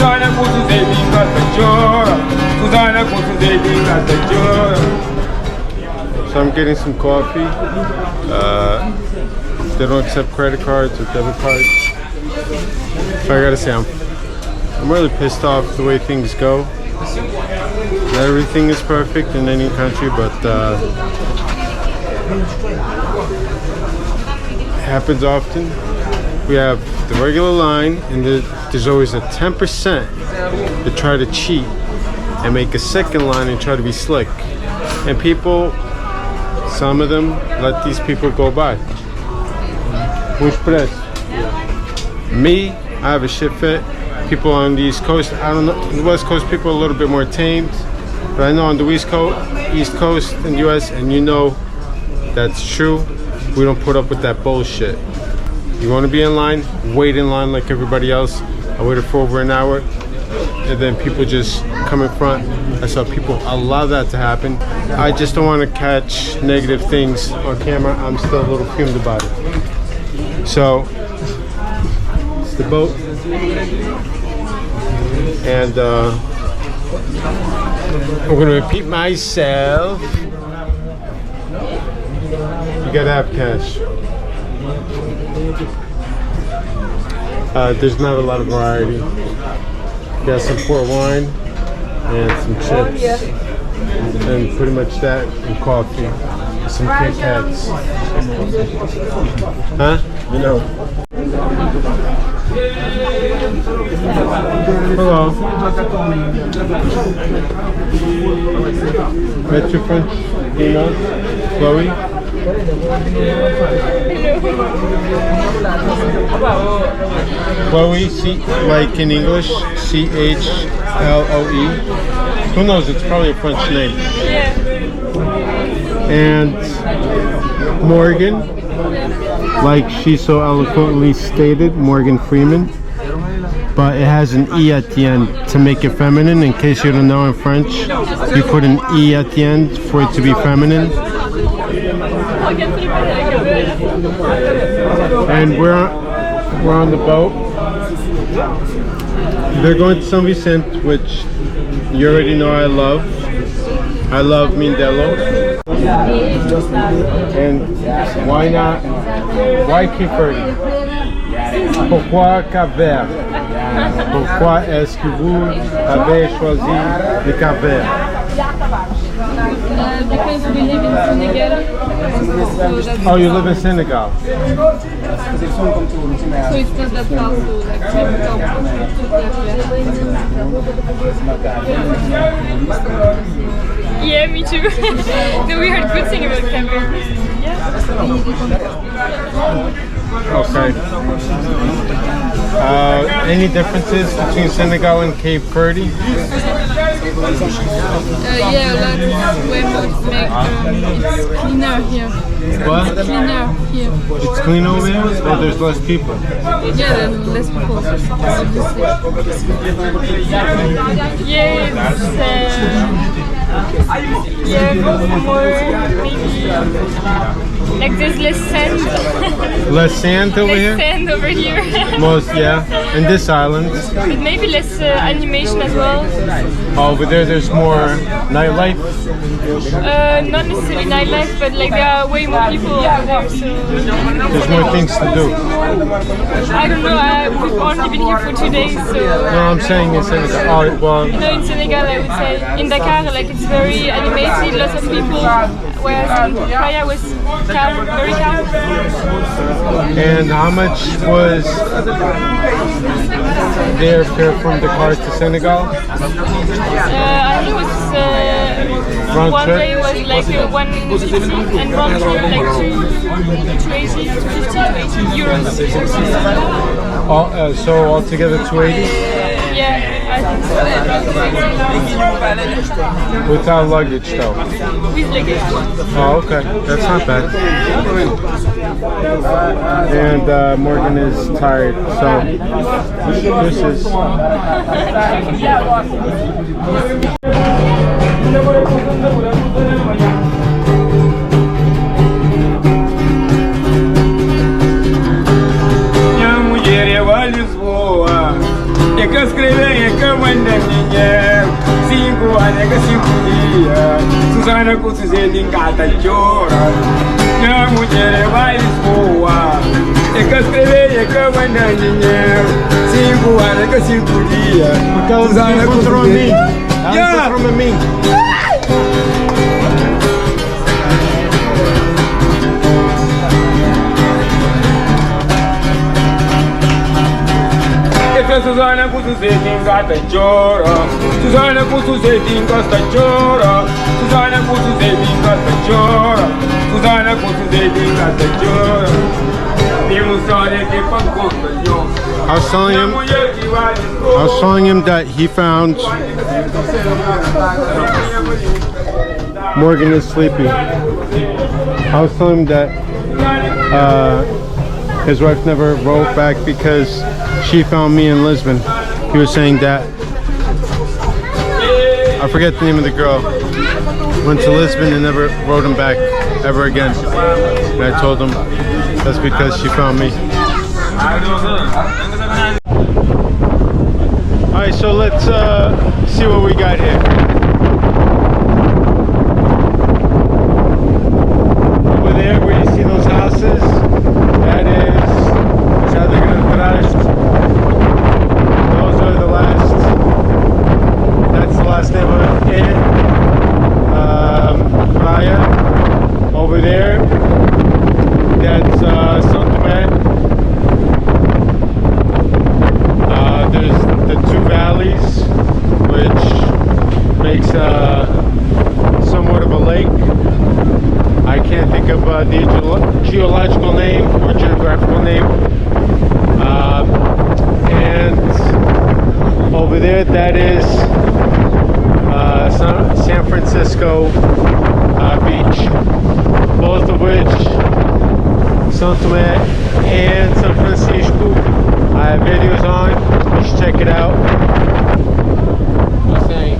So I'm getting some coffee. They don't accept credit cards or debit cards. So I gotta say, I'm really pissed off the way things go. Not everything is perfect in any country, but it happens often. We have the regular line, and there's always a 10% that try to cheat and make a second line and try to be slick. And people, some of them, let these people go by. Which press? Me, I have a shit fit. People on the East Coast, I don't know, the West Coast people are a little bit more tamed. But I know on the East Coast in the US, and you know that's true, we don't put up with that bullshit. You want to be in line, wait in line like everybody else. I waited for over an hour, and then people just come in front. I saw people allow that to happen. I just don't want to catch negative things on camera. I'm still a little fumed about it. So, it's the boat. And I'm going to repeat myself. You gotta have cash. There's not a lot of variety. Got some port wine and some chips, and pretty much that, and coffee, some Kit Kats. Huh? You know. Hello. Met your French female, Chloe. Chloe, like in English, C-H-L-O-E. Who knows? It's probably a French name. Yeah. And Morgan, like she so eloquently stated, Morgan Freeman. But it has an E at the end to make it feminine. In case you don't know, in French, you put an E at the end for it to be feminine. And we're on the boat. They're going to São Vicente, which you already know I love. I love mindelo. And why not? Why Cape Verde? Pourquoi Cape Verde? Pourquoi est-ce que vous avez choisi le Cape Verde? Because we live in Senegal. Oh, you live in Senegal? So it's not that far, so like yeah, me too. No, we heard good thing about Cape Verde. Okay. Any differences between Senegal and Cape Verde? Yeah, like way more it's cleaner here. What? It's cleaner here. It's clean over here? Or there's less people? Yeah, there's less people. Yeah, it's more maybe like there's less sand. Less sand over here? Less sand over here. Most, yeah. And this island? But maybe less animation as well. Oh, but there's more nightlife? Not necessarily nightlife, but like there are way more people over there, so there's more things to do. I don't know, we've only been here for 2 days, so no, I'm saying in Senegal. Oh, well, no, in Senegal I would say. In Dakar, like it's very animated, lots of people, whereas in Praia was calm, very calm. And how much was the airfare from Dakar to Senegal? I think it was Round one trip? day was like 150 and round trip like 280, 250 euros. So altogether 280? Yeah, I think so. Without luggage though? With luggage. Oh, okay. That's not bad. And Morgan is tired, so this is... Minha mulher é a Lisboa, é que escrever é que eu mando dinheiro. 5 anos é que 5 dias. Susana com Suzete em cada chora. Minha mulher vai Lisboa. É que escrever é que eu mando dinheiro. 5 anos é que 5 dias. Porque ela encontrou a mim. Ela encontrou a mim. Susana com Suzete em cada chora. Susana com Suzete em cada chora. Susana com Suzete em cada chora. Susana com Suzete em cada chora. Temos história que pra conta. I was telling him that he found Morgan is sleepy. I was telling him that his wife never wrote back because she found me in Lisbon. He was saying that I forget the name of the girl went to Lisbon and never wrote him back ever again. And I told him that's because she found me. Alright, so let's see what we got here. Over there where you see those houses, that is that's the last neighborhood in Praia. Over there, that's São Tomé. There's the two valleys, which makes somewhat of a lake. I can't think of the geological name or geographical name. And over there, that is San Francisco beach, both of which São Tomé and San Francisco I have videos on. You should check it out. Just saying.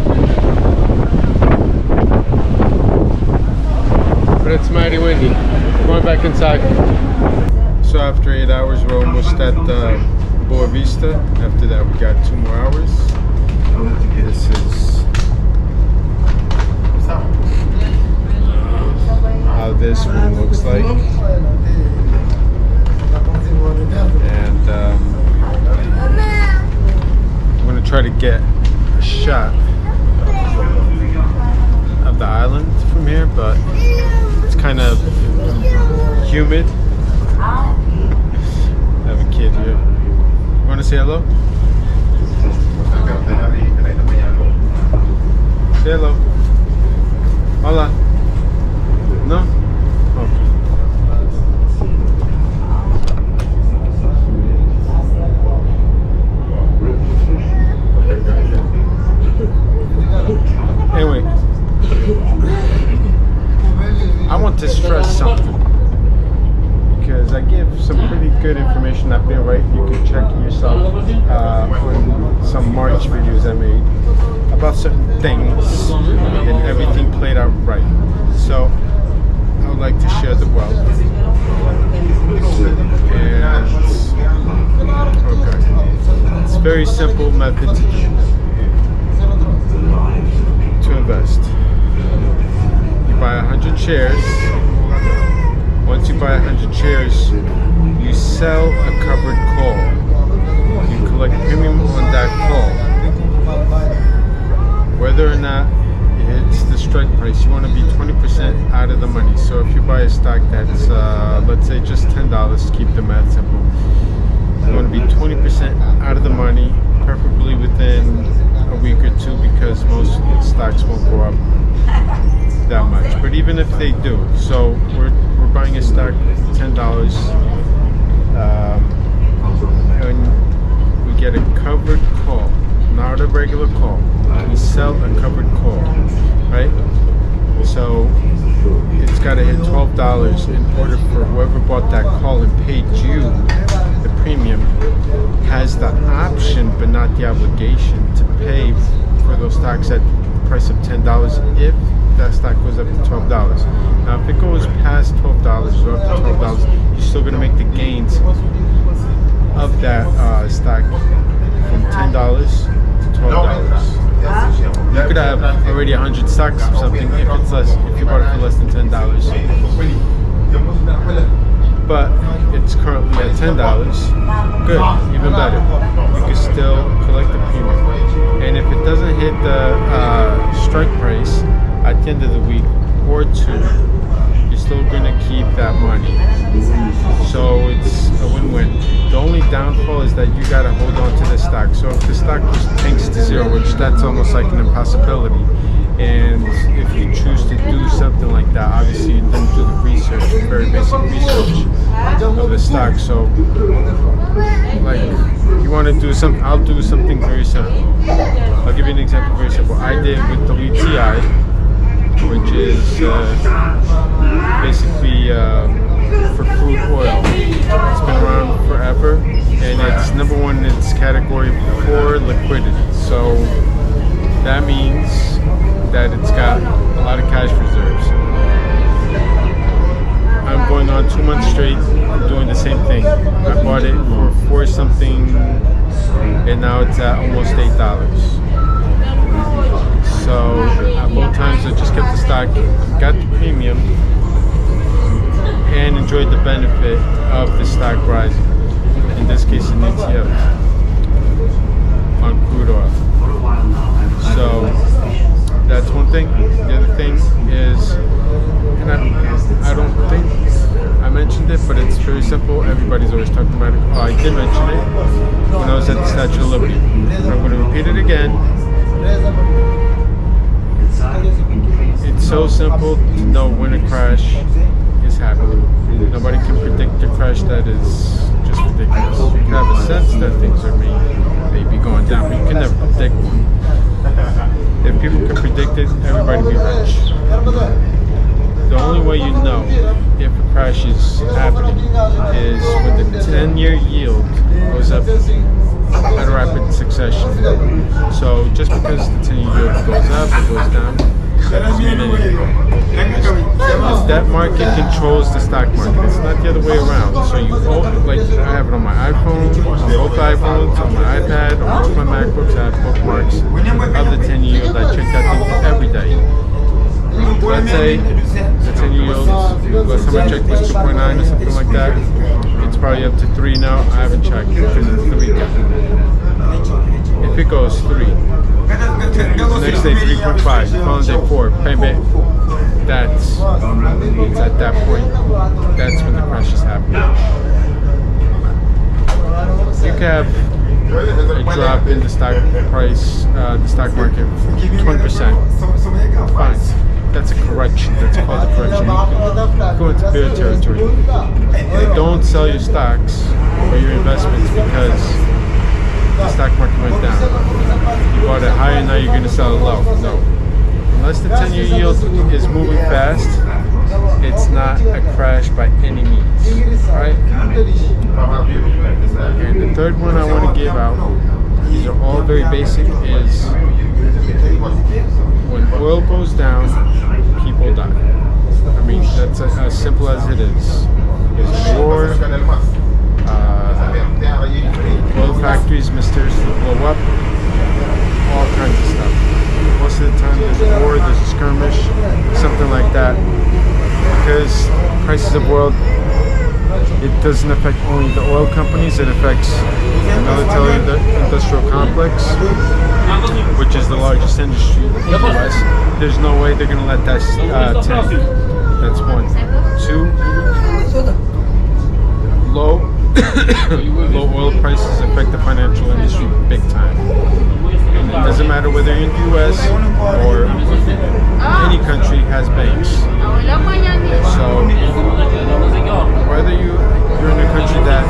But it's mighty windy. We're going back inside. So after 8 hours, we're almost at Boa Vista. After that, we got 2 more hours. This is how this one looks like. And I'm going to try to get a shot of the island from here, but it's kind of humid. I have a kid here. You want to say hello? Say hello. Hola. No? Okay. Anyway, I want to stress something because I give some pretty good information that way, right? You can check it yourself on some March videos I made about certain things, and everything played out right. So I would like to share the wealth. And okay, it's a very simple method to invest. You buy 100 shares. Once you buy 100 shares, you sell a covered call. You collect premium on that call. Whether or not it hits the strike price, you want to be 20% out of the money. So if you buy a stock that's, let's say, just $10, keep the math simple. You want to be 20% out of the money, preferably within a week or two, because most stocks won't go up that much. But even if they do, so we're buying a stock $10, and we get a covered call, not a regular call. We sell a covered call, right? So it's got to hit $12 in order for whoever bought that call and paid you the premium has the option but not the obligation to pay for those stocks at the price of $10 if that stock goes up to $12. Now if it goes past $12 or up to $12, you're still going to make the gains of that stock from $10 to $12. You could have already 100 stocks of something if it's less, if you bought it for less than $10. But it's currently at $10. Good, even better. You can still collect the premium. And if it doesn't hit the strike price at the end of the week or two, you're still gonna keep that money. So it's a win-win. The only downfall is that you gotta hold on to the stock. So if the stock tanks to zero, which that's almost like an impossibility, and if you choose to do something like that, obviously you then do the research, very basic research of the stock. So like you want to do something, I'll do something very simple. I'll give you an example very simple. I did with the WTI, which is basically for crude oil. It's been around forever, and it's #1 in its category for liquidity. So that means that it's got a lot of cash reserves. I'm going on 2 months straight doing the same thing. I bought it for 4 something, and now it's at almost $8. So at both times I just kept the stock, got the premium, and enjoyed the benefit of the stock rising. In this case, an ETF on crude oil. So that's one thing. The other thing is, and I don't think I mentioned it, but it's very simple. Everybody's always talking about it. Oh, I did mention it when I was at the Statue of Liberty. But I'm going to repeat it again. It's so simple to know when a crash is happening. Nobody can predict a crash that is just ridiculous. You can have a sense that things are maybe going down, but you can never predict one. If people can predict it, everybody will be rich. The only way you know if a crash is happening is when the 10-year yield goes up at a rapid succession. So just because the 10-year yield goes up or goes down, that doesn't mean anything. The debt market controls the stock market. It's not the other way around. So you like I have it on my iPhone, on both iPhones, on my iPad, on both my MacBooks. I have bookmarks of the 10-year yield. I check that thing every day. Let's say the 10-year yield, last time I checked was 2.9 or something like that. It's probably up to 3 now. I haven't checked because it's the weekend. If it goes 3, next day 3.5, following day 4, bang bang. It's at that point. That's when the crash is happening. You can have a drop in the stock price, the stock market, 20%. Fine. That's a correction. That's called a correction. You go into bear territory. Don't sell your stocks or your investments because the stock market went down. You bought it high and now you're going to sell it low. No. Unless the 10-year yield is moving fast, it's not a crash by any means. Alright? And the third one I want to give out, these are all very basic, is when oil goes down, people die. I mean, that's as simple as it is. There's war, oil factories mysteriously blow up, all kinds of stuff. Most of the time there's a war, there's a skirmish, something like that. Because prices of oil, it doesn't affect only the oil companies, it affects the military industrial complex, which is the largest industry in the US. There's no way they're going to let that tank. That's one. 2, low oil prices affect the financial industry big time. And it doesn't matter whether you're in the US or any country has banks. So whether you're in a country that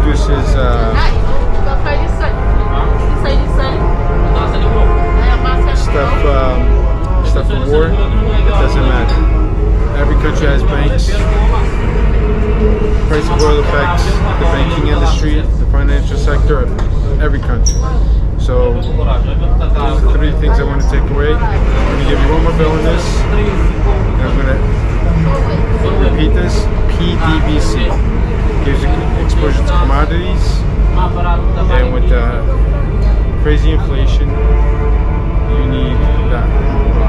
produces stuff for war, it doesn't matter. Every country has banks. Price of oil affects the banking industry, the financial sector of every country. So 3 things I want to take away. I'm going to give you one more bill on this. And I'm going to repeat this. PDVC. Gives you exposure to commodities. And with crazy inflation, you need that.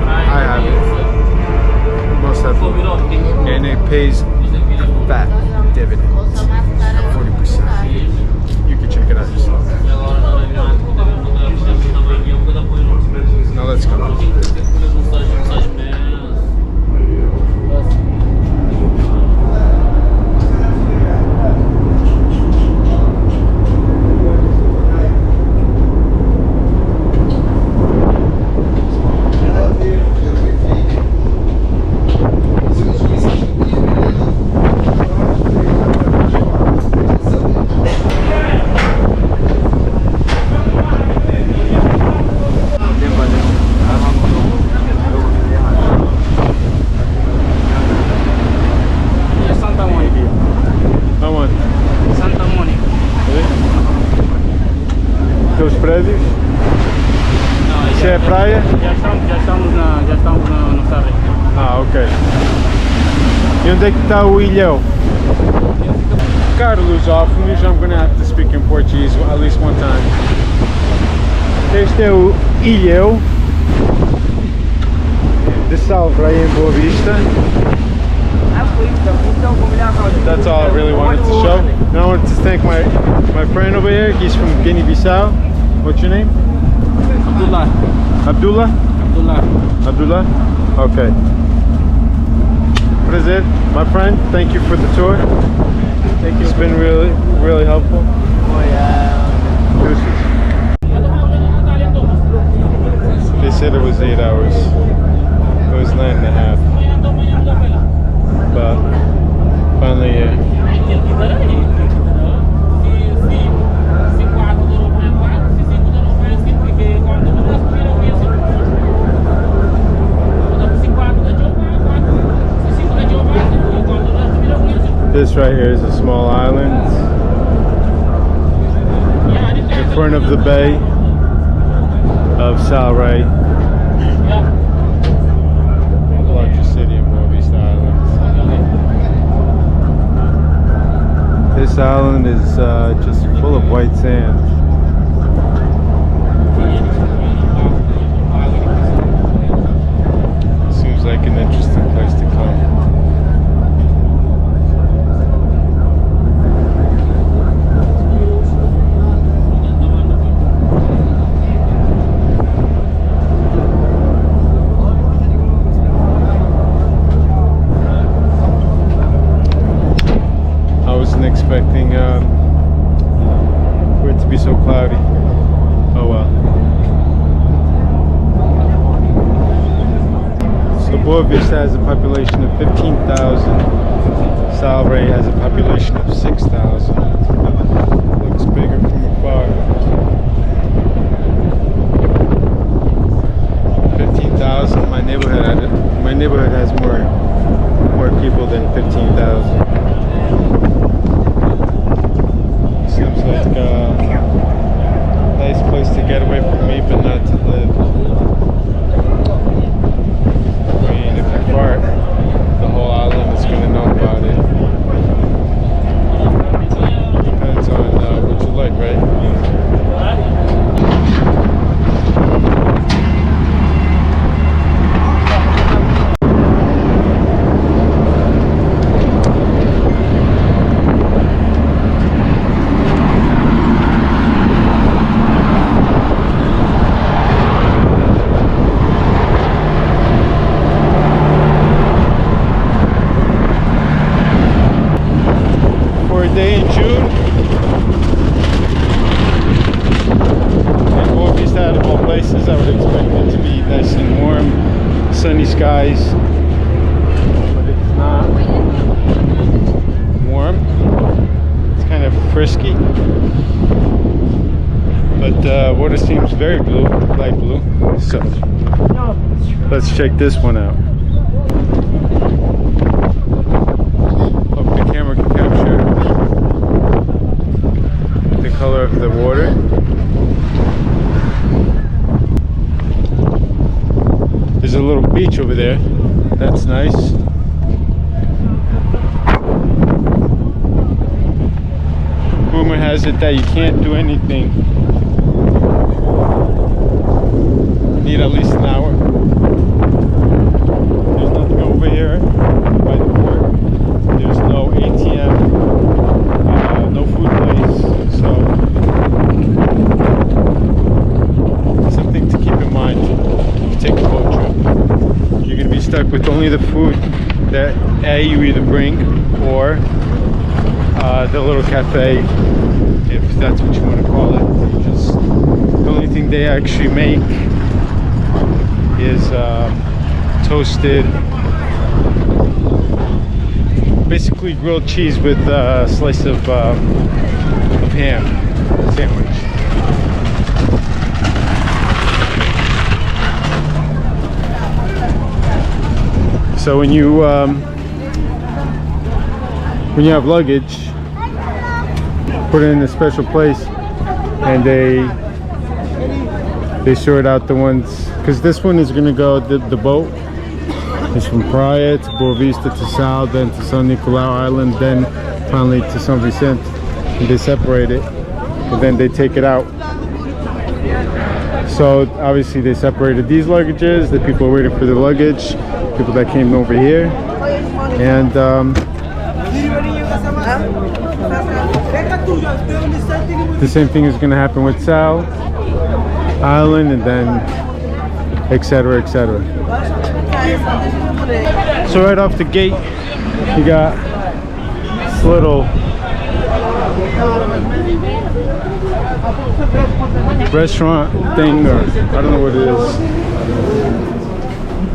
I have it. Most definitely. And it pays fat dividends at 40%. You can check it out yourself. Now let's go. Isso é praia? Já estamos no Ferry. Ah, ok. E onde é que está o ilhéu? Caro lusófonos, I'm going to have to speak in Portuguese at least one time. Este é o ilhéu de Salvrai em Boa Vista. That's all I really wanted to show. And I wanted to thank my friend over here. He's from Guinea-Bissau. What's your name? Abdullah. Abdullah? Abdullah. Abdullah? Okay. Prazer, my friend. Thank you for the tour. Thank you. It's been really helpful. Oh yeah. Deuces. They said it was 8 hours. It was 9.5. But finally, yeah. This right here is a small island in front of the bay of Salrai, the largest city in Boa Vista Island. This island is just full of white sand. Seems like an interesting place to come. Expecting for it to be so cloudy. Oh well. So Boa Vista has a population of 15,000. Salvrai has a population of 6,000. Looks bigger from afar. 15,000. My neighborhood has more people than 15,000. Seems like a nice place to get away from me, but not to live. I mean, if you fart, the whole island is going to know about it. Depends on what you like, right? Day in June in Boa Vista, out of all places, I would expect it to be nice and warm, sunny skies, but it's not warm. It's kind of frisky, but water seems very blue, light blue. So let's check this one out. Hope the camera can capture color of the water. a little beach over there. That's nice. Rumor has it that you can't do anything. You need at least an hour. There's nothing over here by the port. There's no ATM, no food place. So something to keep in mind if you take a boat trip. You're gonna be stuck with only the food that you either bring or the little cafe, if that's what you want to call it. Just the only thing they actually make is toasted, basically grilled cheese with a slice of ham sandwich. So when you have luggage, put it in a special place, and they sort out the ones, because this one is going to go, the boat is from Praia to Boa Vista to Sal, then to São Nicolau Island, then finally to São Vicente, and they separate it and then they take it out. So obviously they separated these luggages, the people waiting for the luggage, people that came over here, and the same thing is going to happen with Sal Island, and then etc, etc. So right off the gate you got this little restaurant thing, or I don't know what it is,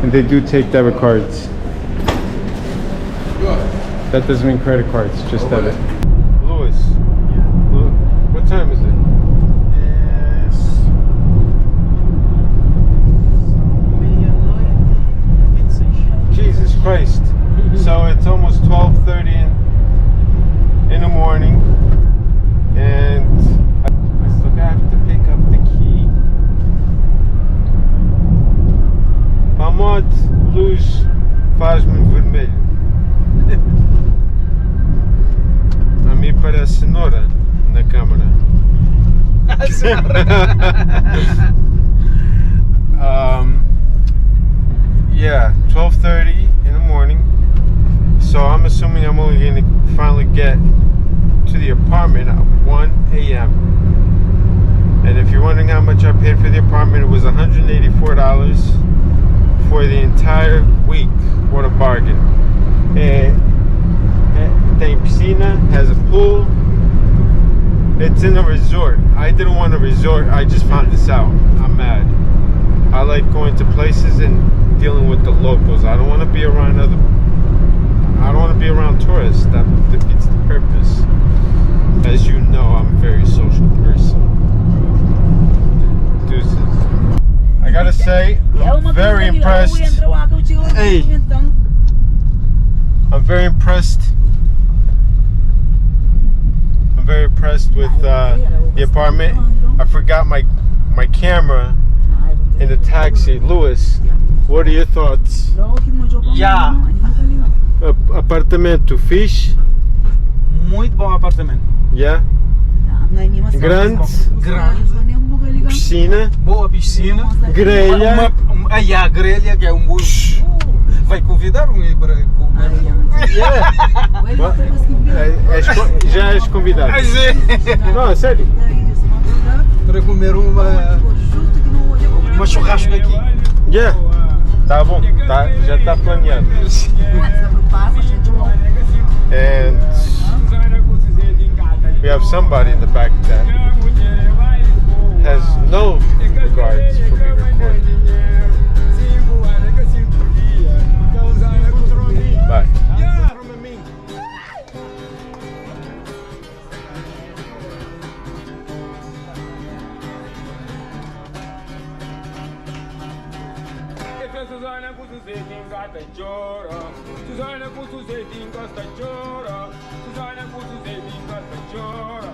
and they do take debit cards. That doesn't mean credit cards, just debit. Louis, what time is it? Jesus Christ. So it's almost 12:30 in the morning, and I still have to pick up the key. Pamod, luz, faz-me vermelho. A mim parece cenoura na câmera. Yeah, 12:30 in the morning. So I'm assuming I'm only going to finally get to the apartment at 1 a.m. And if you're wondering how much I paid for the apartment, it was $184 for the entire week. What a bargain. Tem piscina, has a pool. It's in a resort. I didn't want a resort, I just found this out. I'm mad. I like going to places and dealing with the locals. I don't want to be around tourists. That defeats the purpose. As you know, I'm a very social person. Deuces. I gotta say, I'm very impressed. Hey, I'm very impressed. I'm very impressed with the apartment. I forgot my camera in the taxi. Louis, what are your thoughts? Yeah. Apartamento fixe? Muito bom apartamento. Yeah? Grande? Piscina? Boa piscina. Grelha? A grelha, que é um burro. Vai convidar um aí para comer. Yeah. Já és convidado. Não, é sério. Para comer uma churrasco aqui. Yeah. Tá bom, tá, já tá planeado. And we have somebody in the back that has no regards for me recording. Bye. Suzana kusuzethi ngada jora Suzana kusuzethi ngada jora Suzana kusuzethi ngada jora